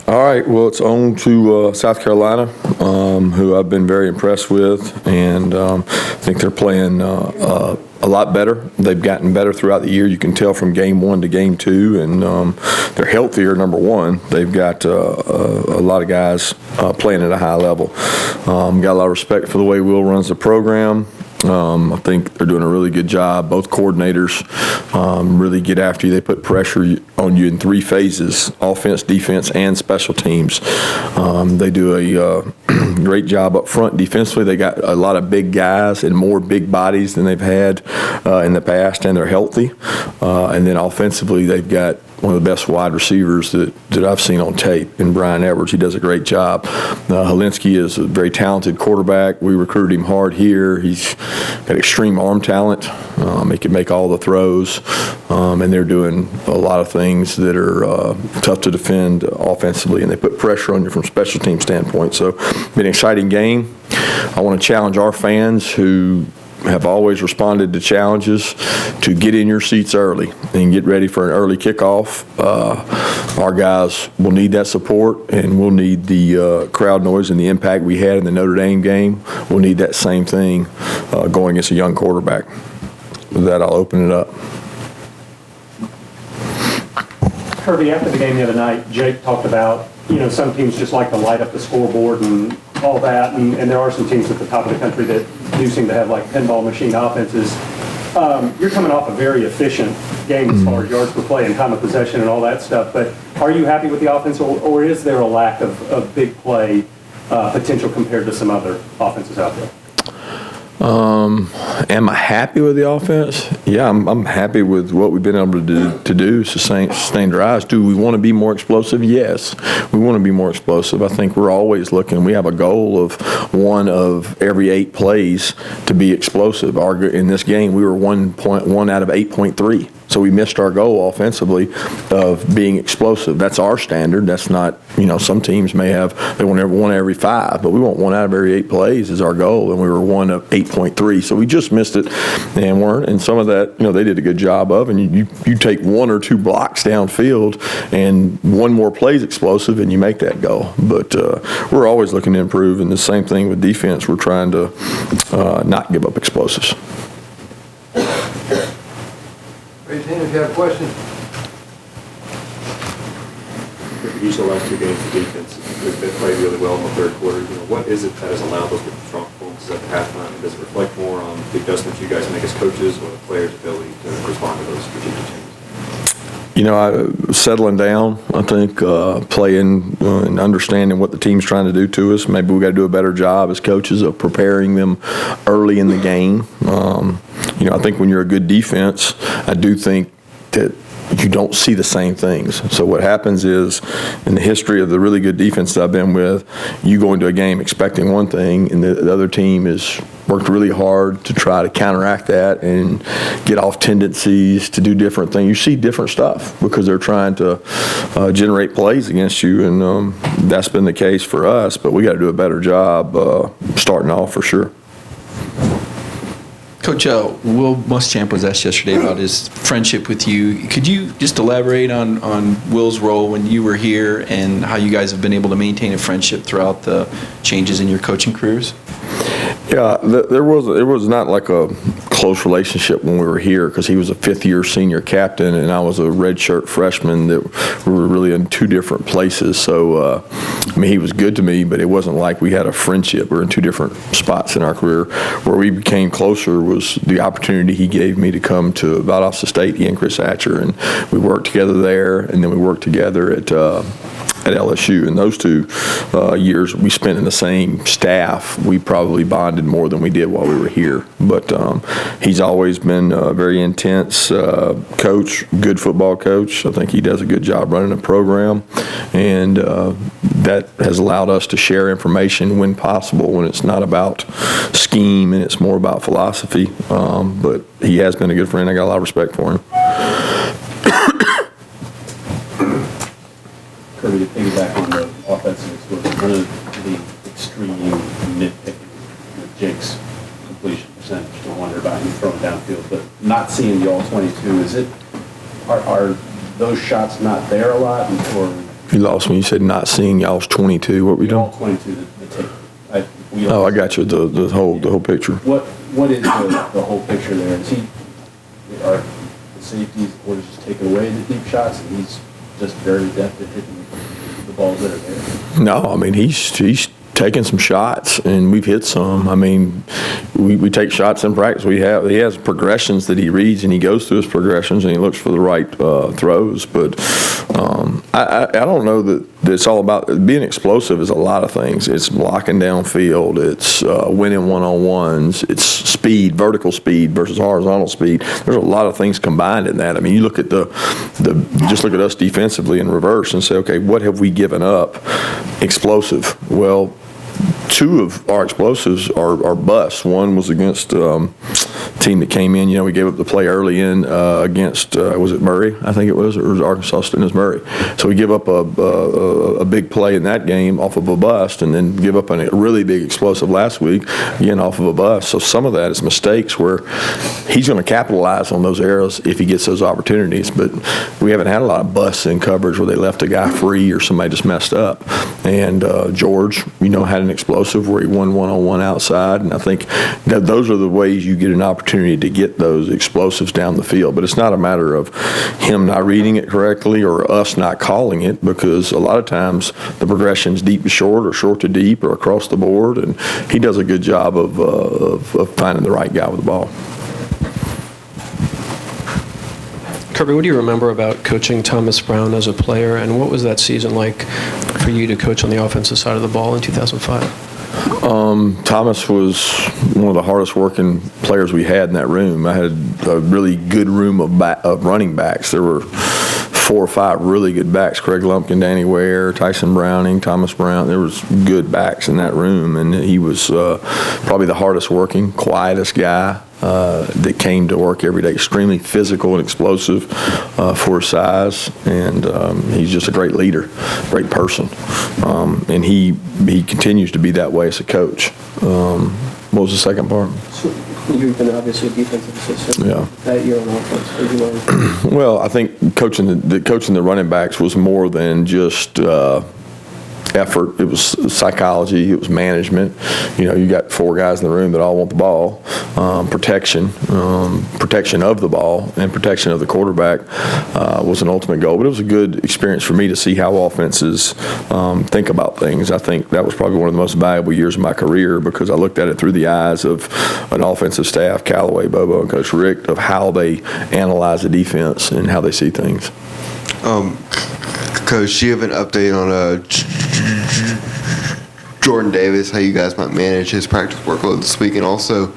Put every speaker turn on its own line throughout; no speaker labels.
All right, well, it's on to South Carolina, who I've been very impressed with, and I think they're playing a lot better. They've gotten better throughout the year. You can tell from game 1 to game 2, and they're healthier, number one. They've got a lot of guys playing at a high level. Got a lot of respect for the way Will runs the program. I think they're doing a really good job. Both coordinators really get after you. They put pressure on you in 3 phases: offense, defense, and special teams. They do a great job up front defensively. They got a lot of big guys and more big bodies than they've had in the past, and they're healthy. And then offensively, they've got one of the best wide receivers that I've seen on tape in Brian Edwards. He does a great job. Helinski is a very talented quarterback. We recruited him hard here. He's got extreme arm talent. He can make all the throws, and they're doing a lot of things that are tough to defend offensively, and they put pressure on you from special team standpoint. So, been an exciting game. I want to challenge our fans who have always responded to challenges to get in your seats early and get ready for an early kickoff. Our guys will need that support, and we'll need the crowd noise and the impact we had in the Notre Dame game. We'll need that same thing going against a young quarterback. With that, I'll open it up.
Kirby, after the game the other night, Jake talked about, some teams just like to light up the scoreboard and all that, and there are some teams at the top of the country that do seem to have like pinball machine offenses. You're coming off a very efficient game as far as yards per play and time of possession and all that stuff, but are you happy with the offense, or is there a lack of big play potential compared to some other offenses out there?
Am I happy with the offense? Yeah, I'm happy with what we've been able to do, sustain drives. Do we want to be more explosive? Yes, we want to be more explosive. I think we're always looking. We have a goal of 1 of every 8 plays to be explosive. In this game, we were 1 out of 8.3. So we missed our goal offensively of being explosive. That's our standard. That's not, some teams may have, they want 1 every 5, but we want 1 out of every 8 plays is our goal, and we were 1 of 8.3. So we just missed it and weren't. And some of that, they did a good job of, and you take 1 or 2 blocks downfield and 1 more play is explosive and you make that goal. But we're always looking to improve, and the same thing with defense. We're trying to not give up explosives.
Raise your hand if you have a question.
Each of the last 2 games, the defense has played really well in the third quarter. What is it that has allowed those strong performances at the halftime? Does it reflect more on the adjustments you guys make as coaches, or the players' ability to respond to those strategic changes?
Settling down, I think, playing and understanding what the team's trying to do to us. Maybe we got to do a better job as coaches of preparing them early in the game. I think when you're a good defense, I do think that you don't see the same things. So what happens is, in the history of the really good defense that I've been with, you go into a game expecting one thing, and the other team has worked really hard to try to counteract that and get off tendencies to do different things. You see different stuff because they're trying to generate plays against you, and that's been the case for us, but we got to do a better job starting off for sure.
Coach, Will Muschamp was asked yesterday about his friendship with you. Could you just elaborate on Will's role when you were here and how you guys have been able to maintain a friendship throughout the changes in your coaching careers?
Yeah, there was not like a close relationship when we were here because he was a 5th-year senior captain and I was a redshirt freshman. That we were really in 2 different places. So, he was good to me, but it wasn't like we had a friendship. We were in 2 different spots in our career. Where we became closer was the opportunity he gave me to come to Valdosta State, he and Chris Hatcher, and we worked together there, and then we worked together at LSU. And those 2 years we spent in the same staff, we probably bonded more than we did while we were here. But he's always been a very intense coach, good football coach. I think he does a good job running a program, and that has allowed us to share information when possible, when it's not about scheme and it's more about philosophy. But he has been a good friend. I got a lot of respect for him.
Kirby, to piggyback on the offensive explosive, one of the extreme nitpicking with Jake's completion percentage to wonder about him throwing downfield, but not seeing the all-22, are those shots not there a lot, or
You lost me. You said not seeing y'all's 22. What were we
All
doing?
22, the tape.
Oh, I got you. The whole picture.
What is the whole picture there? Are the safeties, or just taking away the deep shots, and he's just very adept at hitting the balls that are there?
No, I mean, he's taken some shots, and we've hit some. I mean, we take shots in practice. He has progressions that he reads, and he goes through his progressions, and he looks for the right throws. But I don't know that it's all about being explosive. Is a lot of things. It's blocking downfield. It's winning one-on-ones. It's speed, vertical speed versus horizontal speed. There's a lot of things combined in that. I mean, you look at just look at us defensively in reverse and say, okay, what have we given up? Explosive. Well, two of our explosives are busts. One was against a team that came in. We gave up the play early in against, was it Murray? I think it was, or was Arkansas State? It was Murray. So we give up a big play in that game off of a bust, and then give up a really big explosive last week, again, off of a bust. So some of that is mistakes where he's going to capitalize on those errors if he gets those opportunities. But we haven't had a lot of busts in coverage where they left a guy free or somebody just messed up. And George, had an explosive where he won one-on-one outside, and I think that those are the ways you get an opportunity to get those explosives down the field. But it's not a matter of him not reading it correctly or us not calling it, because a lot of times the progression's deep to short or short to deep or across the board, and he does a good job of finding the right guy with the ball.
Kirby, what do you remember about coaching Thomas Brown as a player, and what was that season like for you to coach on the offensive side of the ball in 2005?
Thomas was one of the hardest working players we had in that room. I had a really good room of running backs. There were 4 or 5 really good backs: Craig Lumpkin, Danny Ware, Tyson Browning, Thomas Brown. There was good backs in that room, and he was probably the hardest working, quietest guy that came to work every day. Extremely physical and explosive for his size, and he's just a great leader, great person, and he continues to be that way as a coach. What was the second part?
So you've been obviously a defensive assistant.
Yeah.
That year on offense, what did you learn?
Well, I think coaching the running backs was more than just effort. It was psychology. It was management. You got 4 guys in the room that all want the ball. Protection of the ball and protection of the quarterback was an ultimate goal. But it was a good experience for me to see how offenses think about things. I think that was probably one of the most valuable years of my career, because I looked at it through the eyes of an offensive staff, Callaway, Bobo, and Coach Rick, of how they analyze the defense and how they see things.
Coach, do you have an update on Jordan Davis, how you guys might manage his practice workload this week? And also,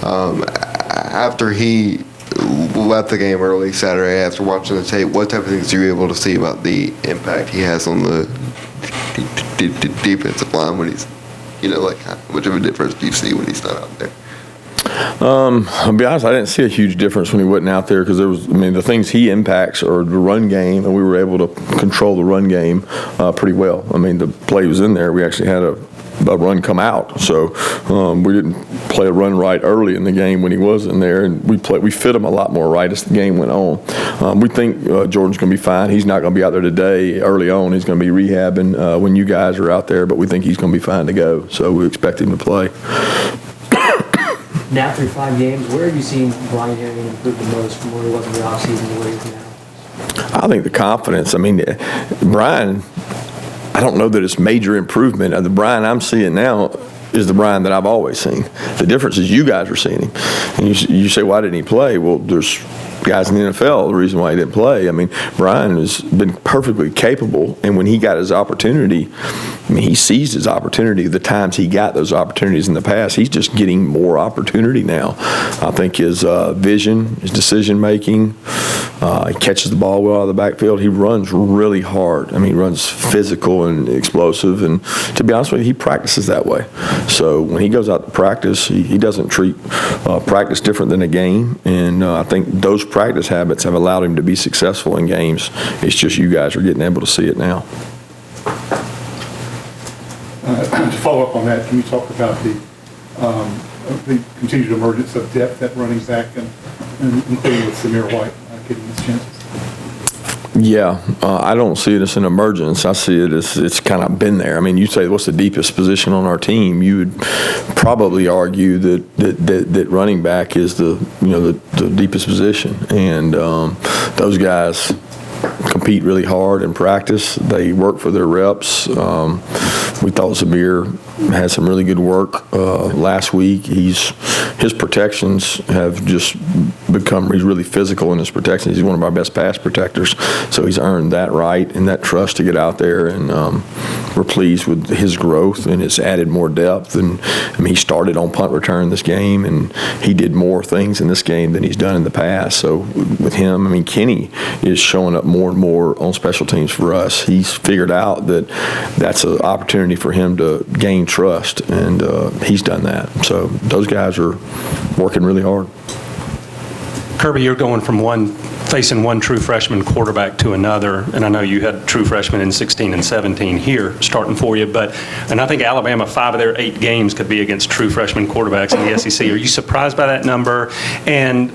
after he left the game early Saturday, after watching the tape, what type of things are you able to see about the impact he has on the defensive line when he's, how much of a difference do you see when he's not out there?
I'll be honest, I didn't see a huge difference when he wasn't out there, because the things he impacts are the run game, and we were able to control the run game pretty well. The play was in there. We actually had a run come out, so we didn't play a run right early in the game when he was in there, and we fit him a lot more right as the game went on. We think Jordan's going to be fine. He's not going to be out there today early on. He's going to be rehabbing when you guys are out there, but we think he's going to be fine to go, so we expect him to play.
Now through 5 games, where have you seen Brian Herring improve the most from where he was in the offseason to where he is now?
I think the confidence. Brian, I don't know that it's major improvement. The Brian I'm seeing now is the Brian that I've always seen. The difference is you guys are seeing him. And you say, why didn't he play? Well, there's guys in the NFL, the reason why he didn't play. Brian has been perfectly capable, and when he got his opportunity, he seized his opportunity the times he got those opportunities in the past. He's just getting more opportunity now. I think his vision, his decision-making, he catches the ball well out of the backfield. He runs really hard. He runs physical and explosive, and to be honest with you, he practices that way. So when he goes out to practice, he doesn't treat practice different than a game, and I think those practice habits have allowed him to be successful in games. It's just you guys are getting able to see it now.
To follow up on that, can you talk about the continued emergence of depth at running back, and including with Samir White getting his chances?
Yeah, I don't see it as an emergence. I see it as it's kind of been there. I mean, you say what's the deepest position on our team? You would probably argue that running back is the deepest position, and those guys compete really hard in practice. They work for their reps. We thought Zabir had some really good work last week. His protections have just become, he's really physical in his protections. He's one of our best pass protectors, so he's earned that right and that trust to get out there, and we're pleased with his growth, and it's added more depth. And I mean, he started on punt return this game, and he did more things in this game than he's done in the past. So with him, I mean, Kenny is showing up more and more on special teams for us. He's figured out that that's an opportunity for him to gain trust, and he's done that. So those guys are working really hard.
Kirby, you're going from facing one true freshman quarterback to another, and I know you had true freshmen in 16 and 17 here starting for you, and I think Alabama, 5 of their 8 games could be against true freshman quarterbacks in the SEC. Are you surprised by that number? And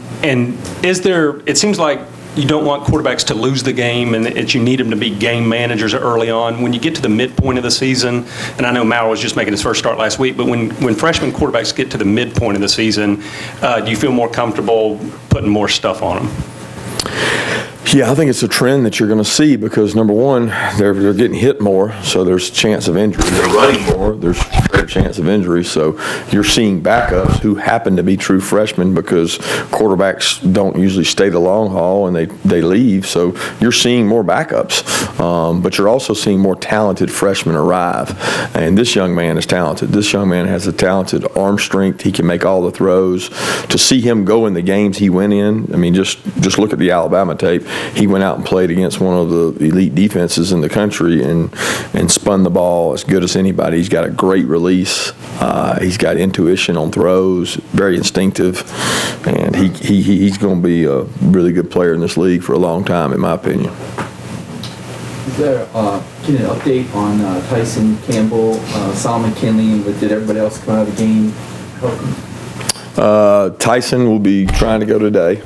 is there, it seems like you don't want quarterbacks to lose the game, and that you need them to be game managers early on. When you get to the midpoint of the season, and I know Maurer was just making his first start last week, but when freshman quarterbacks get to the midpoint of the season, do you feel more comfortable putting more stuff on them?
Yeah, I think it's a trend that you're going to see because, number one, they're getting hit more, so there's a chance of injury. They're running more, there's a greater chance of injury. So you're seeing backups who happen to be true freshmen because quarterbacks don't usually stay the long haul and they leave. So you're seeing more backups, but you're also seeing more talented freshmen arrive. And this young man is talented. This young man has a talented arm strength. He can make all the throws. To see him go in the games he went in, I mean, just look at the Alabama tape. He went out and played against one of the elite defenses in the country and spun the ball as good as anybody. He's got a great release. He's got intuition on throws, very instinctive, and he's going to be a really good player in this league for a long time, in my opinion.
Is there can an update on Tyson Campbell, Solomon Kinley, and did everybody else come out of the game?
Tyson will be trying to go today.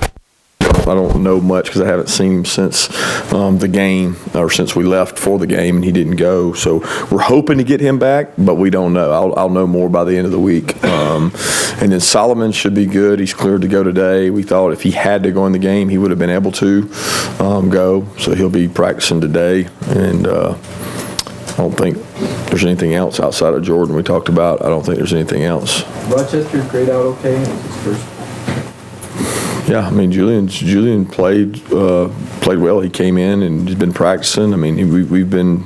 I don't know much because I haven't seen him since the game or since we left for the game and he didn't go. So we're hoping to get him back, but we don't know. I'll know more by the end of the week. And then Solomon should be good. He's cleared to go today. We thought if he had to go in the game, he would have been able to go. So he'll be practicing today. And I don't think there's anything else outside of Jordan we talked about. I don't think there's anything else.
Rochester's grade out okay? It was his first.
Yeah, I mean, Julian played well. He came in and he's been practicing. I mean, we've been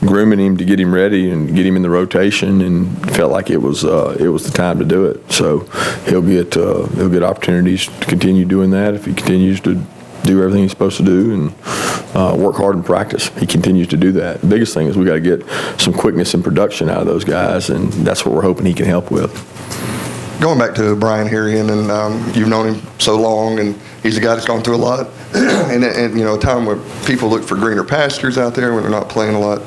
grooming him to get him ready and get him in the rotation, and felt like it was the time to do it. So he'll get opportunities to continue doing that if he continues to do everything he's supposed to do and work hard in practice. He continues to do that. The biggest thing is we got to get some quickness and production out of those guys, and that's what we're hoping he can help with.
Going back to Brian here, and you've known him so long, and he's a guy that's gone through a lot. and a time where people look for greener pastures out there when they're not playing a lot.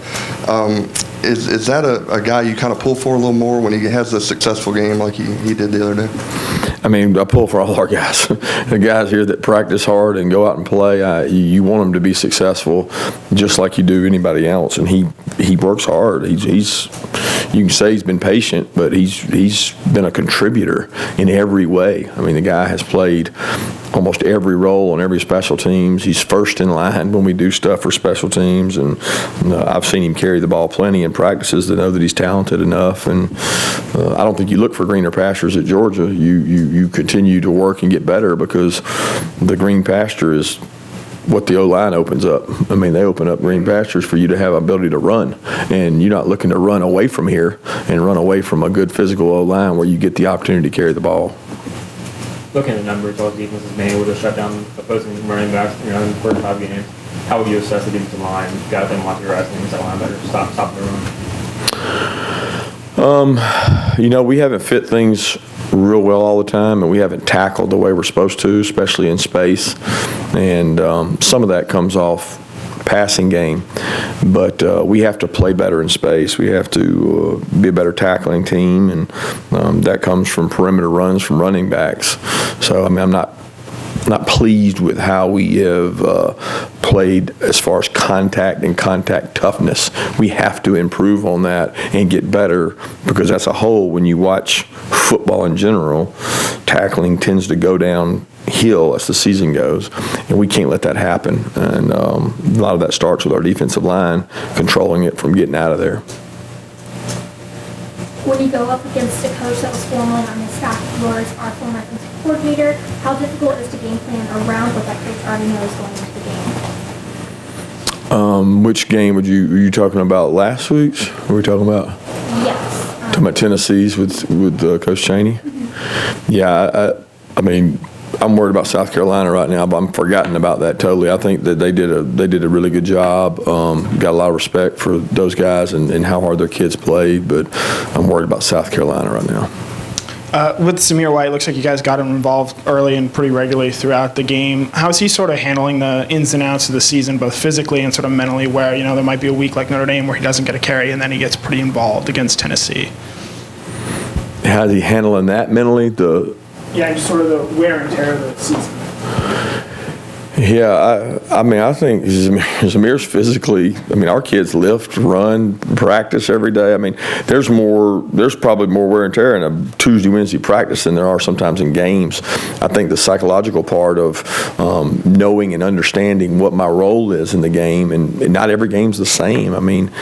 Is that a guy you kind of pull for a little more when he has a successful game like he did the other day?
I mean, I pull for all our guys. The guys here that practice hard and go out and play, you want them to be successful just like you do anybody else. And he works hard. He's you can say he's been patient, but he's been a contributor in every way. I mean, the guy has played almost every role on every special teams. He's first in line when we do stuff for special teams, and I've seen him carry the ball plenty in practices to know that he's talented enough. And I don't think you look for greener pastures at Georgia. You continue to work and get better because the green pasture is what the O-line opens up. I mean, they open up green pastures for you to have ability to run, and you're not looking to run away from here and run away from a good physical O-line where you get the opportunity to carry the ball.
Looking at the numbers, all defense has been able to shut down opposing running backs, in the first 5 games. How would you assess the defensive line? Got them off your wrestling, so linebacker stop the run.
We haven't fit things real well all the time, and we haven't tackled the way we're supposed to, especially in space. And some of that comes off passing game, but we have to play better in space. We have to be a better tackling team, and that comes from perimeter runs from running backs. So, I mean, I'm not not pleased with how we have played as far as contact and contact toughness. We have to improve on that and get better, because as a whole, when you watch football in general, tackling tends to go downhill as the season goes, and we can't let that happen. And a lot of that starts with our defensive line controlling it from getting out of there.
When you go up against a coach that was formerly on the staff of yours, our former offensive coordinator, how difficult is to game plan around what that coach already knows going into the game?
Which game were you talking about? Last week's? What were we talking about?
Yes.
Talking about Tennessee's with Coach Chaney? Mm-hmm. Yeah, I mean, I'm worried about South Carolina right now, but I'm forgotten about that totally. I think that they did a really good job. Got a lot of respect for those guys and how hard their kids played, but I'm worried about South Carolina right now.
With Zamir White, it looks like you guys got him involved early and pretty regularly throughout the game. How is he sort of handling the ins and outs of the season, both physically and sort of mentally, where, you know, there might be a week like Notre Dame where he doesn't get a carry and then he gets pretty involved against Tennessee?
How's he handling that mentally?
Yeah, just sort of the wear and tear of the season.
Yeah, I mean, I think Zamir's physically, I mean, our kids lift, run, practice every day. I mean, there's probably more wear and tear in a Tuesday, Wednesday practice than there are sometimes in games. I think the psychological part of knowing and understanding what my role is in the game, and not every game's the same. I mean,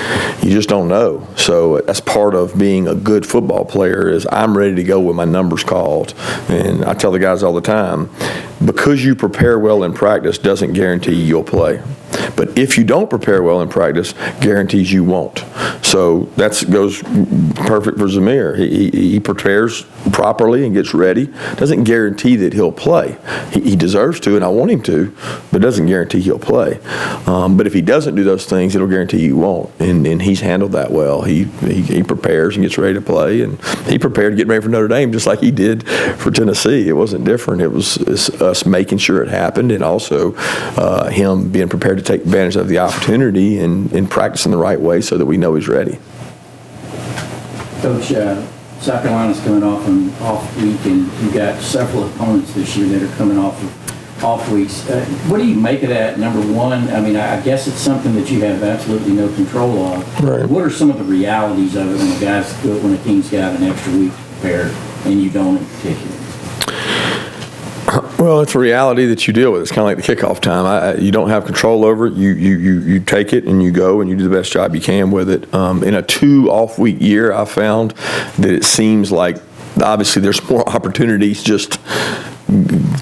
you just don't know. So that's part of being a good football player, is I'm ready to go when my number's called. And I tell the guys all the time, because you prepare well in practice doesn't guarantee you'll play. But if you don't prepare well in practice, guarantees you won't. So that goes perfect for Zamir. He prepares properly and gets ready. Doesn't guarantee that he'll play. He deserves to, and I want him to, but doesn't guarantee he'll play. But if he doesn't do those things, it'll guarantee you won't. And he's handled that well. He prepares and gets ready to play, and he prepared to get ready for Notre Dame just like he did for Tennessee. It wasn't different. It was us making sure it happened, and also him being prepared to take advantage of the opportunity and practicing the right way so that we know he's ready.
Coach, South Carolina's coming off an off week, and you've got several opponents this year that are coming off of off weeks. What do you make of that? Number one, I mean, I guess it's something that you have absolutely no control of.
Right.
What are some of the realities of it when a team's got an extra week to prepare and you don't in particular?
Well, it's a reality that you deal with. It's kind of like the kickoff time. You don't have control over it. You take it and you go and you do the best job you can with it. In a 2-off-week year, I found that it seems like obviously there's more opportunities just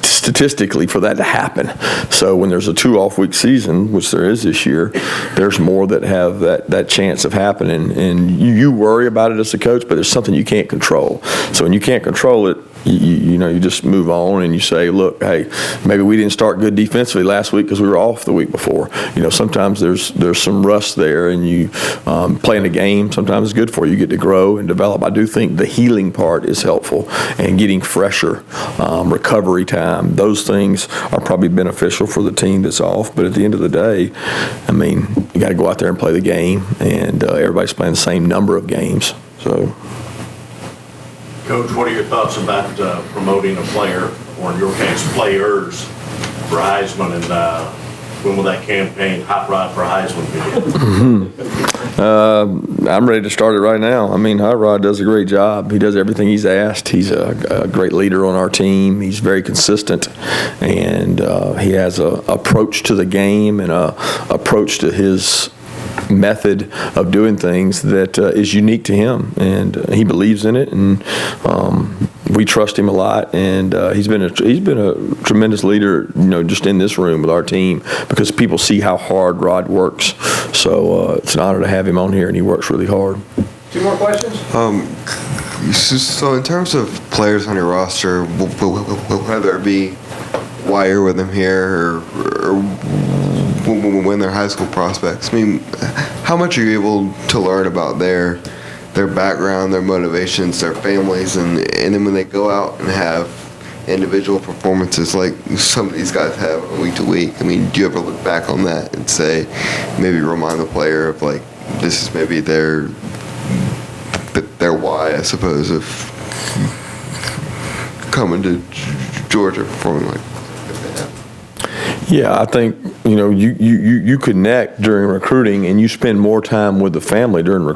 statistically for that to happen. So when there's a 2-off-week season, which there is this year, there's more that have that chance of happening. And you worry about it as a coach, but there's something you can't control. So when you can't control it, you just move on and you say, look, hey, maybe we didn't start good defensively last week because we were off the week before. Sometimes there's some rust there, and you playing a game sometimes is good for you. You get to grow and develop. I do think the healing part is helpful, and getting fresher, recovery time. Those things are probably beneficial for the team that's off. But at the end of the day, I mean, you got to go out there and play the game, and everybody's playing the same number of games. So.
Coach, what are your thoughts about promoting a player, or in your case, players, for Heisman, and when will that campaign, Hot Rod for Heisman, begin?
I'm ready to start it right now. I mean, Hot Rod does a great job. He does everything he's asked. He's a great leader on our team. He's very consistent, and he has an approach to the game and an approach to his method of doing things that is unique to him, and he believes in it, and we trust him a lot, and he's been a tremendous leader, just in this room with our team, because people see how hard Rod works. So it's an honor to have him on here, and he works really hard.
2 more questions?
So in terms of players on your roster, whether it be while you're with them here or when they're high school prospects, I mean, how much are you able to learn about their background, their motivations, their families, and then when they go out and have individual performances like some of these guys have week to week, I mean, do you ever look back on that and say, maybe remind the player of, like, this is maybe their why, I suppose, of coming to Georgia performing like that?
Yeah, I think, you connect during recruiting and you spend more time with the family during recruiting